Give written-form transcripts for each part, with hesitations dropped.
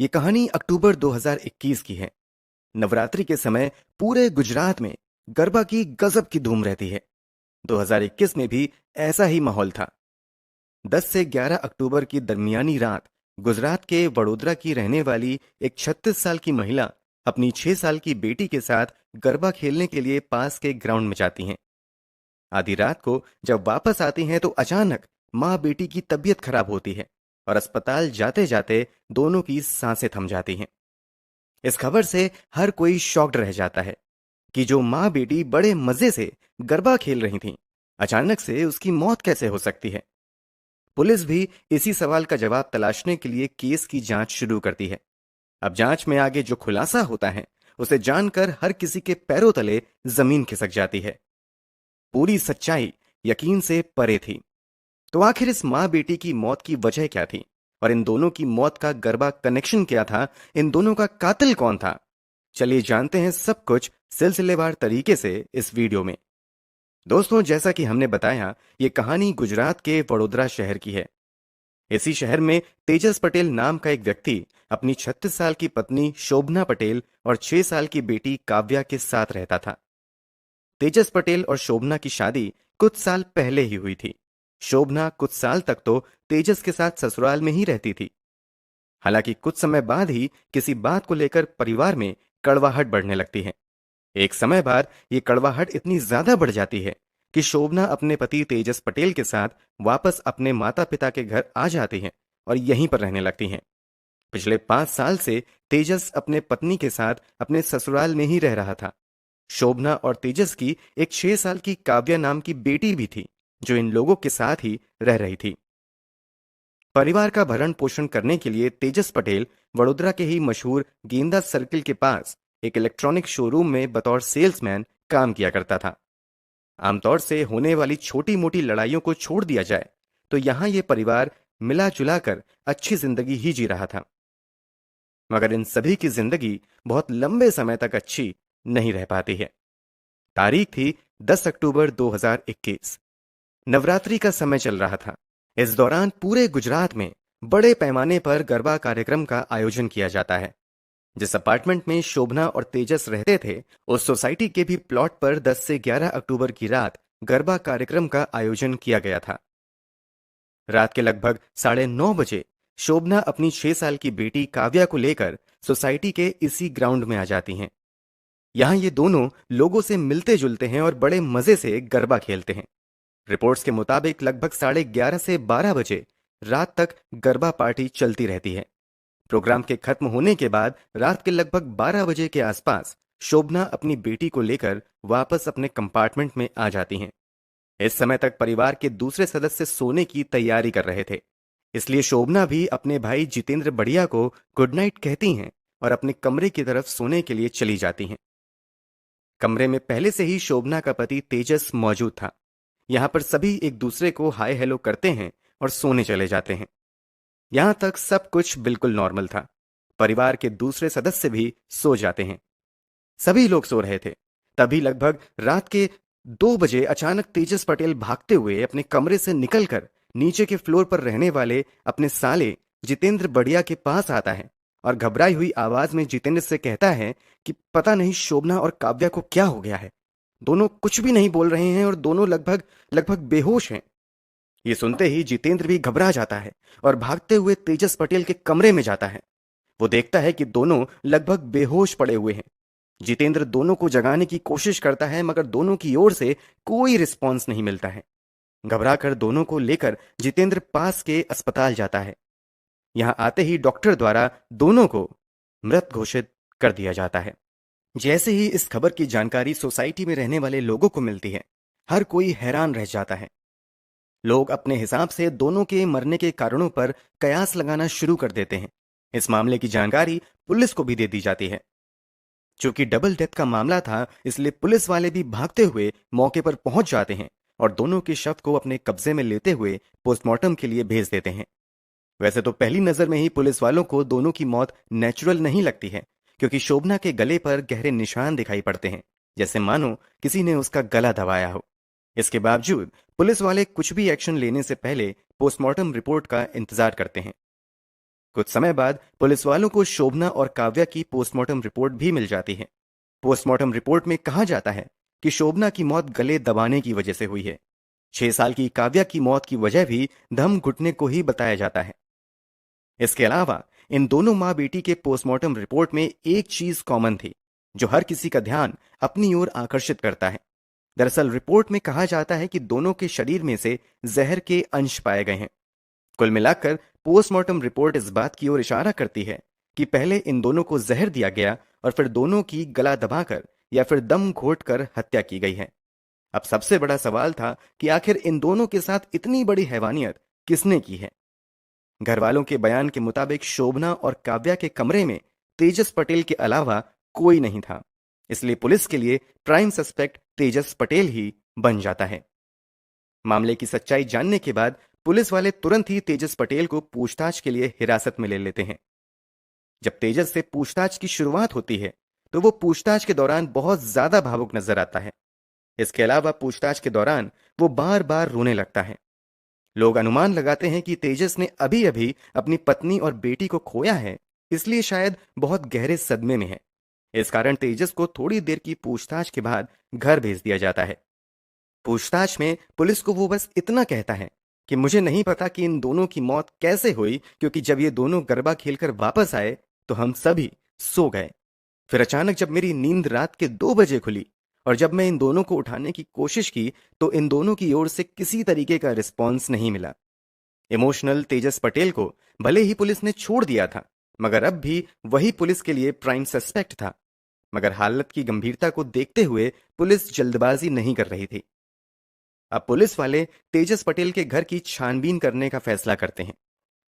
ये कहानी अक्टूबर 2021 की है। नवरात्रि के समय पूरे गुजरात में गरबा की गजब की धूम रहती है। 2021 में भी ऐसा ही माहौल था। 10 से 11 अक्टूबर की दरमियानी रात गुजरात के वडोदरा की रहने वाली एक 36 साल की महिला अपनी 6 साल की बेटी के साथ गरबा खेलने के लिए पास के ग्राउंड में जाती हैं। आधी रात को जब वापस आती हैं तो अचानक माँ बेटी की तबीयत खराब होती है और अस्पताल जाते जाते दोनों की सांसें थम जाती हैं। इस खबर से हर कोई शॉक्ड रह जाता है कि जो माँ बेटी बड़े मजे से गरबा खेल रही थीं, अचानक से उसकी मौत कैसे हो सकती है। पुलिस भी इसी सवाल का जवाब तलाशने के लिए केस की जांच शुरू करती है। अब जांच में आगे जो खुलासा होता है उसे जानकर हर किसी के पैरों तले जमीन खिसक जाती है। पूरी सच्चाई यकीन से परे थी। तो आखिर इस माँ बेटी की मौत की वजह क्या थी और इन दोनों की मौत का गरबा कनेक्शन क्या था, इन दोनों का कातिल कौन था? चलिए जानते हैं सब कुछ सिलसिलेवार तरीके से इस वीडियो में। दोस्तों, जैसा कि हमने बताया, ये कहानी गुजरात के वडोदरा शहर की है। इसी शहर में तेजस पटेल नाम का एक व्यक्ति अपनी 36 साल की पत्नी शोभना पटेल और 6 साल की बेटी काव्या के साथ रहता था। तेजस पटेल और शोभना की शादी कुछ साल पहले ही हुई थी। शोभना कुछ साल तक तो तेजस के साथ ससुराल में ही रहती थी। हालांकि कुछ समय बाद ही किसी बात को लेकर परिवार में कड़वाहट बढ़ने लगती है। एक समय बाद ये कड़वाहट इतनी ज्यादा बढ़ जाती है कि शोभना अपने पति तेजस पटेल के साथ वापस अपने माता पिता के घर आ जाती हैं और यहीं पर रहने लगती हैं। पिछले 5 साल से तेजस अपने पत्नी के साथ अपने ससुराल में ही रह रहा था। शोभना और तेजस की एक 6 साल की काव्या नाम की बेटी भी थी, जो इन लोगों के साथ ही रह रही थी। परिवार का भरण पोषण करने के लिए तेजस पटेल वडोदरा के ही मशहूर गेंदा सर्किल के पास एक इलेक्ट्रॉनिक शोरूम में बतौर सेल्समैन काम किया करता था। आमतौर से होने वाली छोटी मोटी लड़ाइयों को छोड़ दिया जाए तो यहां यह परिवार मिला जुला कर अच्छी जिंदगी ही जी रहा था। मगर इन सभी की जिंदगी बहुत लंबे समय तक अच्छी नहीं रह पाती है। तारीख थी 10 अक्टूबर 2021। नवरात्रि का समय चल रहा था। इस दौरान पूरे गुजरात में बड़े पैमाने पर गरबा कार्यक्रम का आयोजन किया जाता है। जिस अपार्टमेंट में शोभना और तेजस रहते थे, उस सोसाइटी के भी प्लॉट पर 10 से 11 अक्टूबर की रात गरबा कार्यक्रम का आयोजन किया गया था। रात के लगभग 9:30 बजे शोभना अपनी 6 साल की बेटी काव्या को लेकर सोसाइटी के इसी ग्राउंड में आ जाती हैं। यहां ये दोनों लोगों से मिलते जुलते हैं और बड़े मजे से गरबा खेलते हैं। रिपोर्ट्स के मुताबिक लगभग 11:30 से 12 बजे रात तक गरबा पार्टी चलती रहती है। प्रोग्राम के खत्म होने के बाद रात के लगभग 12 बजे के आसपास शोभना अपनी बेटी को लेकर वापस अपने कंपार्टमेंट में आ जाती हैं। इस समय तक परिवार के दूसरे सदस्य सोने की तैयारी कर रहे थे, इसलिए शोभना भी अपने भाई जितेंद्र बढ़िया को गुड नाइट कहती हैं और अपने कमरे की तरफ सोने के लिए चली जाती हैं। कमरे में पहले से ही शोभना का पति तेजस मौजूद था। यहां पर सभी एक दूसरे को हाय हेलो करते हैं और सोने चले जाते हैं। यहां तक सब कुछ बिल्कुल नॉर्मल था। परिवार के दूसरे सदस्य भी सो जाते हैं। सभी लोग सो रहे थे। तभी लगभग रात के 2 बजे अचानक तेजस पटेल भागते हुए अपने कमरे से निकलकर नीचे के फ्लोर पर रहने वाले अपने साले जितेंद्र बढ़िया के पास आता है और घबराई हुई आवाज में जितेंद्र से कहता है कि पता नहीं शोभना और काव्या को क्या हो गया है। दोनों कुछ भी नहीं बोल रहे हैं और दोनों लगभग लगभग बेहोश हैं। ये सुनते ही जितेंद्र भी घबरा जाता है और भागते हुए तेजस पटेल के कमरे में जाता है। वो देखता है कि दोनों लगभग बेहोश पड़े हुए हैं। जितेंद्र दोनों को जगाने की कोशिश करता है, मगर दोनों की ओर से कोई रिस्पॉन्स नहीं मिलता है। घबराकर दोनों को लेकर जितेंद्र पास के अस्पताल जाता है। यहां आते ही डॉक्टर द्वारा दोनों को मृत घोषित कर दिया जाता है। जैसे ही इस खबर की जानकारी सोसाइटी में रहने वाले लोगों को मिलती है, हर कोई हैरान रह जाता है। लोग अपने हिसाब से दोनों के मरने के कारणों पर कयास लगाना शुरू कर देते हैं। इस मामले की जानकारी पुलिस को भी दे दी जाती है। चूंकि डबल डेथ का मामला था, इसलिए पुलिस वाले भी भागते हुए मौके पर पहुंच जाते हैं और दोनों के शव को अपने कब्जे में लेते हुए पोस्टमार्टम के लिए भेज देते हैं। वैसे तो पहली नजर में ही पुलिस वालों को दोनों की मौत नेचुरल नहीं लगती है, क्योंकि शोभना के गले पर गहरे निशान दिखाई पड़ते हैं, जैसे मानो किसी ने उसका गला दबाया हो। इसके बावजूद पुलिस वाले कुछ भी एक्शन लेने से पहले पोस्टमार्टम रिपोर्ट का इंतजार करते हैं। कुछ समय बाद पुलिस वालों को शोभना और काव्या की पोस्टमार्टम रिपोर्ट भी मिल जाती है। पोस्टमार्टम रिपोर्ट में कहा जाता है कि शोभना की मौत गले दबाने की वजह से हुई है। 6 साल की काव्या की मौत की वजह भी दम घुटने को ही बताया जाता है। इसके अलावा इन दोनों मां बेटी के पोस्टमार्टम रिपोर्ट में एक चीज कॉमन थी जो हर किसी का ध्यान अपनी ओर आकर्षित करता है। दरअसल रिपोर्ट में कहा जाता है कि दोनों के शरीर में से जहर के अंश पाए गए हैं। कुल मिलाकर पोस्टमार्टम रिपोर्ट इस बात की ओर इशारा करती है कि पहले इन दोनों को जहर दिया गया और फिर दोनों की गला दबाकर या फिर दम घोट कर हत्या की गई है। अब सबसे बड़ा सवाल था कि आखिर इन दोनों के साथ इतनी बड़ी हैवानियत किसने की है। घर वालों के बयान के मुताबिक शोभना और काव्या के कमरे में तेजस पटेल के अलावा कोई नहीं था, इसलिए पुलिस के लिए प्राइम सस्पेक्ट तेजस पटेल ही बन जाता है। मामले की सच्चाई जानने के बाद पुलिस वाले तुरंत ही तेजस पटेल को पूछताछ के लिए हिरासत में ले लेते हैं। जब तेजस से पूछताछ की शुरुआत होती है तो वो पूछताछ के दौरान बहुत ज्यादा भावुक नजर आता है। इसके अलावा पूछताछ के दौरान वो बार बार रोने लगता है। लोग अनुमान लगाते हैं कि तेजस ने अभी अभी अपनी पत्नी और बेटी को खोया है, इसलिए शायद बहुत गहरे सदमे में है। इस कारण तेजस को थोड़ी देर की पूछताछ के बाद घर भेज दिया जाता है। पूछताछ में पुलिस को वो बस इतना कहता है कि मुझे नहीं पता कि इन दोनों की मौत कैसे हुई, क्योंकि जब ये दोनों गरबा खेलकर वापस आए तो हम सभी सो गए। फिर अचानक जब मेरी नींद रात के 2 बजे खुली और जब मैं इन दोनों को उठाने की कोशिश की तो इन दोनों की ओर से किसी तरीके का रिस्पॉन्स नहीं मिला। इमोशनल तेजस पटेल को भले ही पुलिस ने छोड़ दिया था, मगर अब भी वही पुलिस के लिए प्राइम सस्पेक्ट था। मगर हालत की गंभीरता को देखते हुए पुलिस जल्दबाजी नहीं कर रही थी। अब पुलिस वाले तेजस पटेल के घर की छानबीन करने का फैसला करते हैं।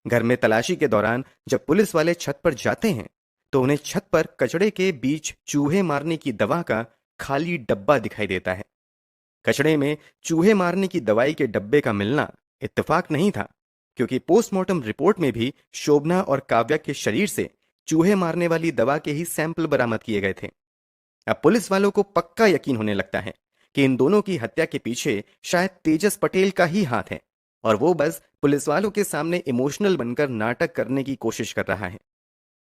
घर में तलाशी के दौरान जब पुलिस वाले छत पर जाते हैं तो उन्हें छत पर कचड़े के बीच चूहे मारने की दवा का खाली डब्बा दिखाई देता है। कचड़े में चूहे मारने की दवाई के डब्बे का मिलना इत्तेफाक नहीं था, क्योंकि पोस्टमार्टम रिपोर्ट में भी शोभना और काव्या के शरीर से चूहे मारने वाली दवा के ही सैंपल बरामद किए गए थे। अब पुलिस वालों को पक्का यकीन होने लगता है कि इन दोनों की हत्या के पीछे शायद तेजस पटेल का ही हाथ है और वो बस पुलिस वालों के सामने इमोशनल बनकर नाटक करने की कोशिश कर रहा है।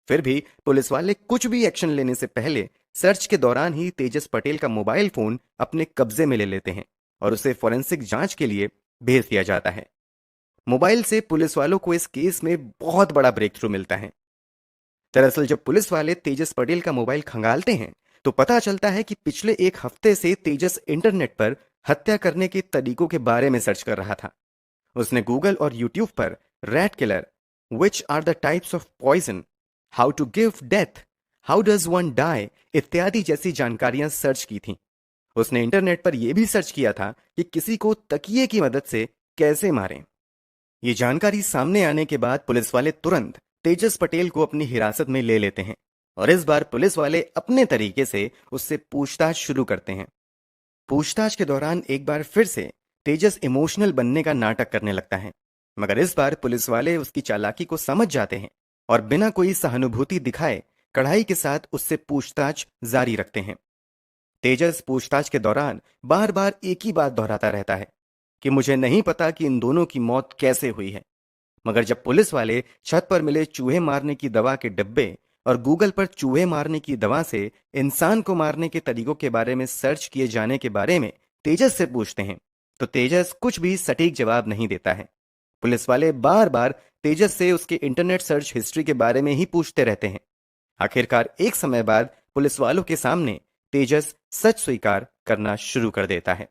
फिर भी पुलिस वाले कुछ भी एक्शन लेने से पहले सर्च के दौरान ही तेजस पटेल का मोबाइल फोन अपने कब्जे में ले लेते हैं और उसे फॉरेंसिक जांच के लिए भेज दिया जाता है। मोबाइल से पुलिस वालों को इस केस में बहुत बड़ा ब्रेक थ्रू मिलता है। दरअसल जब पुलिस वाले तेजस पटेल का मोबाइल खंगालते हैं तो पता चलता है कि पिछले एक हफ्ते से तेजस इंटरनेट पर हत्या करने के तरीकों के बारे में सर्च कर रहा था। उसने गूगल और यूट्यूब पर rat killer, which are the types of poison, how to give death, how does one die इत्यादि जैसी जानकारियां सर्च की थीं। उसने इंटरनेट पर यह भी सर्च किया था कि किसी को तकिए की मदद से कैसे मारें। ये जानकारी सामने आने के बाद पुलिस वाले तुरंत तेजस पटेल को अपनी हिरासत में ले लेते हैं और इस बार पुलिस वाले अपने तरीके से उससे पूछताछ शुरू करते हैं। पूछताछ के दौरान एक बार फिर से तेजस इमोशनल बनने का नाटक करने लगता है, मगर इस बार पुलिस वाले उसकी चालाकी को समझ जाते हैं और बिना कोई सहानुभूति दिखाए कड़ाई के साथ उससे पूछताछ जारी रखते हैं। तेजस पूछताछ के दौरान बार बार एक ही बात दोहराता रहता है कि मुझे नहीं पता कि इन दोनों की मौत कैसे हुई है। मगर जब पुलिस वाले छत पर मिले चूहे मारने की दवा के डब्बे और गूगल पर चूहे मारने की दवा से इंसान को मारने के तरीकों के बारे में सर्च किए जाने के बारे में तेजस से पूछते हैं तो तेजस कुछ भी सटीक जवाब नहीं देता है। पुलिस वाले बार बार तेजस से उसके इंटरनेट सर्च हिस्ट्री के बारे में ही पूछते रहते हैं। आखिरकार एक समय बाद पुलिस वालों के सामने तेजस सच स्वीकार करना शुरू कर देता है।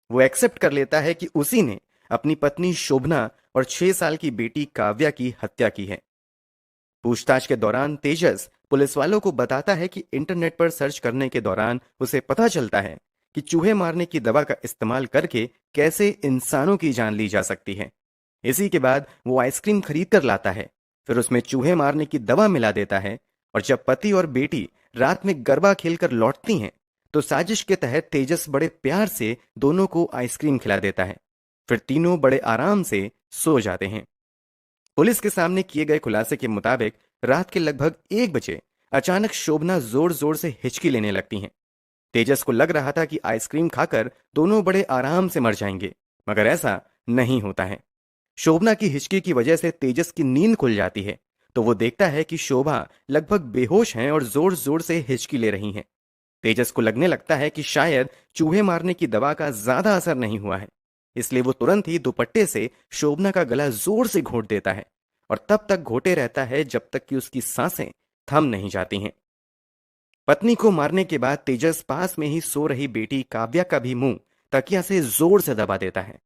वो एक्सेप्ट कर लेता है कि उसी ने अपनी पत्नी शोभना और 6 साल की बेटी काव्या की हत्या की है। पूछताछ के दौरान तेजस पुलिस वालों को बताता है कि इंटरनेट पर सर्च करने के दौरान उसे पता चलता है कि चूहे मारने की दवा का इस्तेमाल करके कैसे इंसानों की जान ली जा सकती है। इसी के बाद वो आइसक्रीम खरीद कर लाता है, फिर उसमें चूहे मारने की दवा मिला देता है और जब पति और बेटी रात में गरबा खेलकर लौटती हैं तो साजिश के तहत तेजस बड़े प्यार से दोनों को आइसक्रीम खिला देता है। फिर तीनों बड़े आराम से सो जाते हैं। पुलिस के सामने किए गए खुलासे के मुताबिक रात के लगभग 1 बजे अचानक शोभना जोर जोर से हिचकी लेने लगती हैं। तेजस को लग रहा था कि आइसक्रीम खाकर दोनों बड़े आराम से मर जाएंगे, मगर ऐसा नहीं होता है। शोभना की हिचकी की वजह से तेजस की नींद खुल जाती है, तो वो देखता है कि शोभा लगभग बेहोश हैं और जोर जोर से हिचकी ले रही हैं। तेजस को लगने लगता है कि शायद चूहे मारने की दवा का ज्यादा असर नहीं हुआ है, इसलिए वो तुरंत ही दुपट्टे से शोभना का गला जोर से घोंट देता है और तब तक घोटे रहता है जब तक कि उसकी सांसें थम नहीं जाती हैं। पत्नी को मारने के बाद तेजस पास में ही सो रही बेटी काव्या का भी मुंह तकिया से जोर से दबा देता है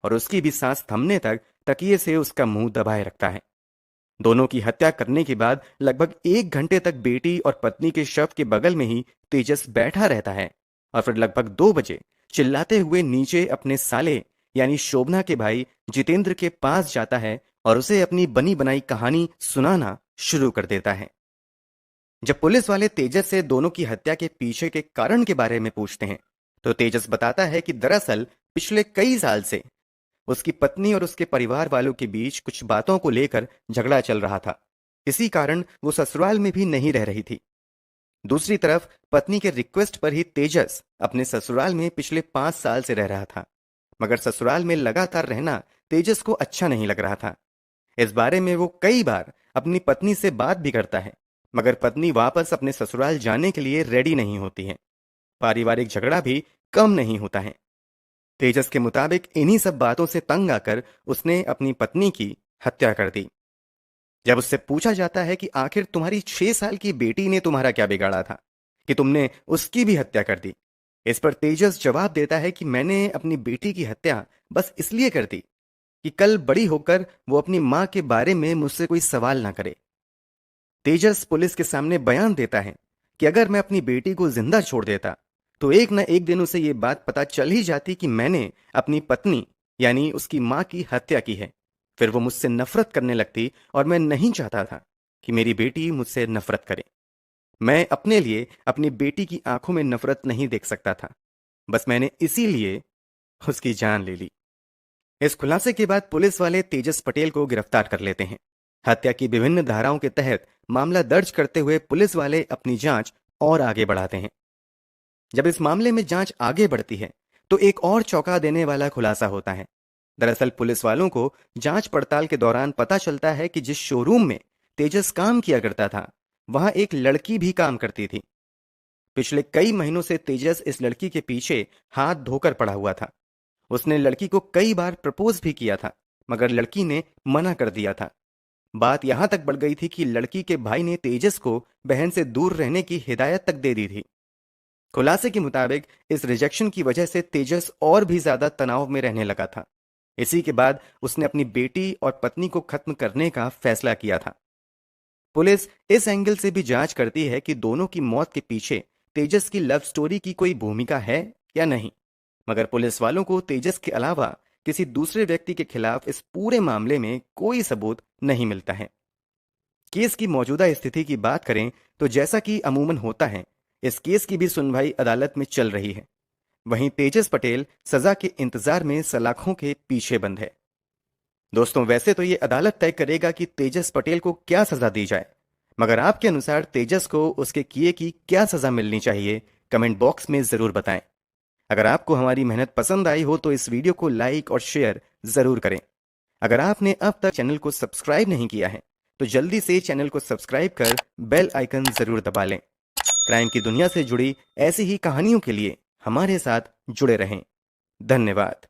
और उसकी भी सांस थमने तक तकिए से उसका मुंह दबाए रखता है। दोनों की हत्या करने के बाद लगभग 1 घंटे तक बेटी और पत्नी के शव के बगल में ही तेजस बैठा रहता है और फिर लगभग 2 बजे चिल्लाते हुए नीचे अपने साले यानी शोभना के भाई जितेंद्र के पास जाता है और उसे अपनी बनी बनाई कहानी सुनाना शुरू कर देता है। जब पुलिस वाले तेजस से दोनों की हत्या के पीछे के कारण के बारे में पूछते हैं, तो तेजस बताता है कि दरअसल पिछले कई साल से उसकी पत्नी और उसके परिवार वालों के बीच कुछ बातों को लेकर झगड़ा चल रहा था। इसी कारण वो ससुराल में भी नहीं रह रही थी। दूसरी तरफ पत्नी के रिक्वेस्ट पर ही तेजस अपने ससुराल में पिछले 5 साल से रह रहा था, मगर ससुराल में लगातार रहना तेजस को अच्छा नहीं लग रहा था। इस बारे में वो कई बार अपनी पत्नी से बात भी करता है, मगर पत्नी वापस अपने ससुराल जाने के लिए रेडी नहीं होती है। पारिवारिक झगड़ा भी कम नहीं होता है। तेजस के मुताबिक इन्हीं सब बातों से तंग आकर उसने अपनी पत्नी की हत्या कर दी। जब उससे पूछा जाता है कि आखिर तुम्हारी 6 साल की बेटी ने तुम्हारा क्या बिगाड़ा था कि तुमने उसकी भी हत्या कर दी, इस पर तेजस जवाब देता है कि मैंने अपनी बेटी की हत्या बस इसलिए कर दी कि कल बड़ी होकर वो अपनी मां के बारे में मुझसे कोई सवाल ना करे। तेजस पुलिस के सामने बयान देता है कि अगर मैं अपनी बेटी को जिंदा छोड़ देता तो एक न एक दिन उसे ये बात पता चल ही जाती कि मैंने अपनी पत्नी यानी उसकी मां की हत्या की है। फिर वो मुझसे नफरत करने लगती और मैं नहीं चाहता था कि मेरी बेटी मुझसे नफरत करे। मैं अपने लिए अपनी बेटी की आंखों में नफरत नहीं देख सकता था, बस मैंने इसीलिए उसकी जान ले ली। इस खुलासे के बाद पुलिस वाले तेजस पटेल को गिरफ्तार कर लेते हैं। हत्या की विभिन्न धाराओं के तहत मामला दर्ज करते हुए पुलिस वाले अपनी जांच और आगे बढ़ाते हैं। जब इस मामले में जांच आगे बढ़ती है तो एक और चौंका देने वाला खुलासा होता है। दरअसल पुलिस वालों को जांच पड़ताल के दौरान पता चलता है कि जिस शोरूम में तेजस काम किया करता था वहां एक लड़की भी काम करती थी। पिछले कई महीनों से तेजस इस लड़की के पीछे हाथ धोकर पड़ा हुआ था। उसने लड़की को कई बार प्रपोज भी किया था, मगर लड़की ने मना कर दिया था। बात यहां तक बढ़ गई थी कि लड़की के भाई ने तेजस को बहन से दूर रहने की हिदायत तक दे दी थी। खुलासे के मुताबिक इस रिजेक्शन की वजह से तेजस और भी ज्यादा तनाव में रहने लगा था। इसी के बाद उसने अपनी बेटी और पत्नी को खत्म करने का फैसला किया था। पुलिस इस एंगल से भी जांच करती है कि दोनों की मौत के पीछे तेजस की लव स्टोरी की कोई भूमिका है या नहीं, मगर पुलिस वालों को तेजस के अलावा किसी दूसरे व्यक्ति के खिलाफ इस पूरे मामले में कोई सबूत नहीं मिलता है। केस की मौजूदा स्थिति की बात करें तो जैसा कि अमूमन होता है, इस केस की भी सुनवाई अदालत में चल रही है। वहीं तेजस पटेल सजा के इंतजार में सलाखों के पीछे बंद है। दोस्तों, वैसे तो ये अदालत तय करेगा कि तेजस पटेल को क्या सजा दी जाए, मगर आपके अनुसार तेजस को उसके किए की क्या सजा मिलनी चाहिए, कमेंट बॉक्स में जरूर बताएं। अगर आपको हमारी मेहनत पसंद आई हो तो इस वीडियो को लाइक और शेयर जरूर करें। अगर आपने अब तक चैनल को सब्सक्राइब नहीं किया है तो जल्दी से चैनल को सब्सक्राइब कर बेल आइकन जरूर दबा लें। क्राइम की दुनिया से जुड़ी ऐसी ही कहानियों के लिए हमारे साथ जुड़े रहें। धन्यवाद।